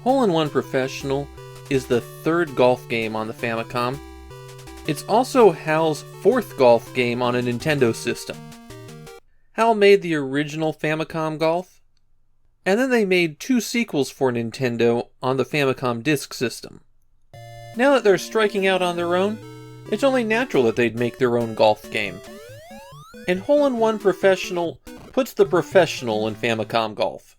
Hole-in-One Professional is the third golf game on the Famicom. It's also Hal's fourth golf game on a Nintendo system. Hal made the original Famicom Golf, and then they made two sequels for Nintendo on the Famicom Disk System. Now that they're striking out on their own, it's only natural that they'd make their own golf game. And Hole-in-One Professional puts the professional in Famicom Golf.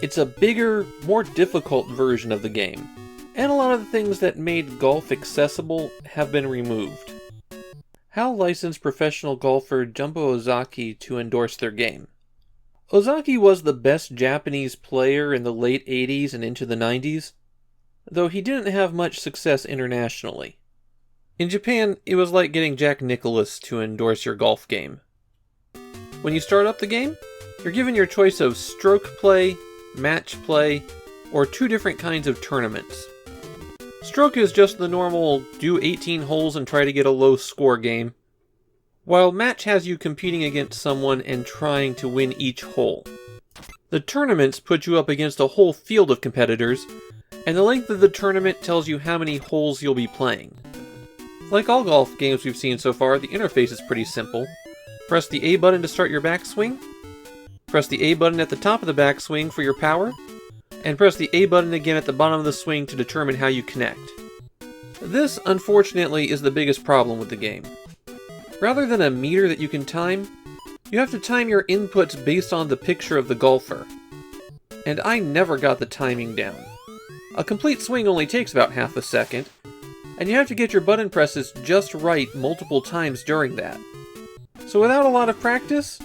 It's a bigger, more difficult version of the game, and a lot of the things that made golf accessible have been removed. Hal licensed professional golfer Jumbo Ozaki to endorse their game. Ozaki was the best Japanese player in the late 80s and into the 90s, though he didn't have much success internationally. In Japan, it was like getting Jack Nicklaus to endorse your golf game. When you start up the game, you're given your choice of stroke play, match play, or two different kinds of tournaments. Stroke is just the normal do 18 holes and try to get a low score game, while match has you competing against someone and trying to win each hole. The tournaments put you up against a whole field of competitors, and the length of the tournament tells you how many holes you'll be playing. Like all golf games we've seen so far, the interface is pretty simple. Press the A button to start your backswing, press the A button at the top of the backswing for your power, and press the A button again at the bottom of the swing to determine how you connect. This, unfortunately, is the biggest problem with the game. Rather than a meter that you can time, you have to time your inputs based on the picture of the golfer. And I never got the timing down. A complete swing only takes about half a second, and you have to get your button presses just right multiple times during that. So without a lot of practice,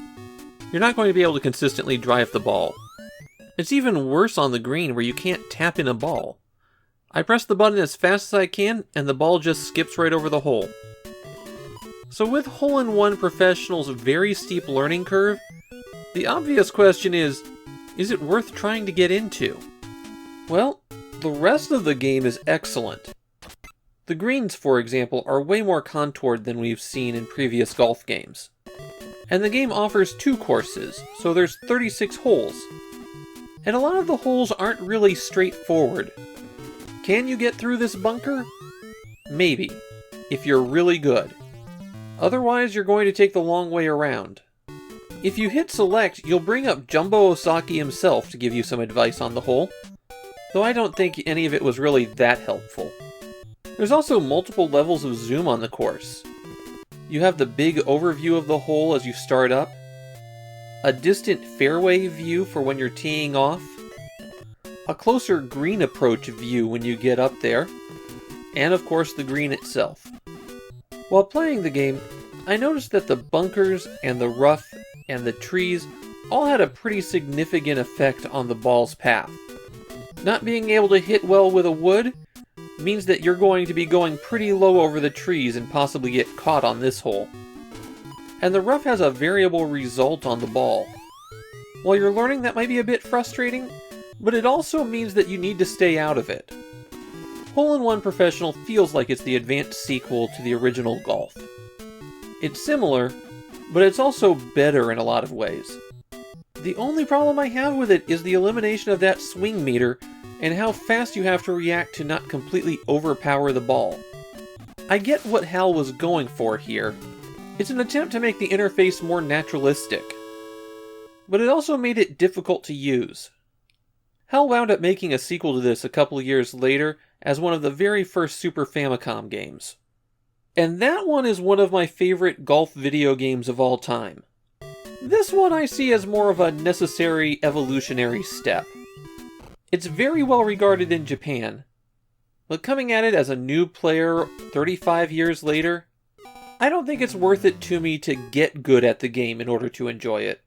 you're not going to be able to consistently drive the ball. It's even worse on the green where you can't tap in a ball. I press the button as fast as I can, and the ball just skips right over the hole. So with Hole-in-One Professional's very steep learning curve, the obvious question is it worth trying to get into? Well, the rest of the game is excellent. The greens, for example, are way more contoured than we've seen in previous golf games. And the game offers two courses, so there's 36 holes. And a lot of the holes aren't really straightforward. Can you get through this bunker? Maybe, if you're really good. Otherwise, you're going to take the long way around. If you hit select, you'll bring up Jumbo Ozaki himself to give you some advice on the hole, though I don't think any of it was really that helpful. There's also multiple levels of zoom on the course. You have the big overview of the hole as you start up, a distant fairway view for when you're teeing off, a closer green approach view when you get up there, and of course the green itself. While playing the game, I noticed that the bunkers and the rough and the trees all had a pretty significant effect on the ball's path. Not being able to hit well with a wood means that you're going to be going pretty low over the trees and possibly get caught on this hole. And the rough has a variable result on the ball. While you're learning, that might be a bit frustrating, but it also means that you need to stay out of it. Hole-in-One Professional feels like it's the advanced sequel to the original Golf. It's similar, but it's also better in a lot of ways. The only problem I have with it is the elimination of that swing meter and how fast you have to react to not completely overpower the ball. I get what Hal was going for here. It's an attempt to make the interface more naturalistic. But it also made it difficult to use. Hal wound up making a sequel to this a couple years later as one of the very first Super Famicom games. And that one is one of my favorite golf video games of all time. This one I see as more of a necessary evolutionary step. It's very well regarded in Japan, but coming at it as a new player 35 years later, I don't think it's worth it to me to get good at the game in order to enjoy it.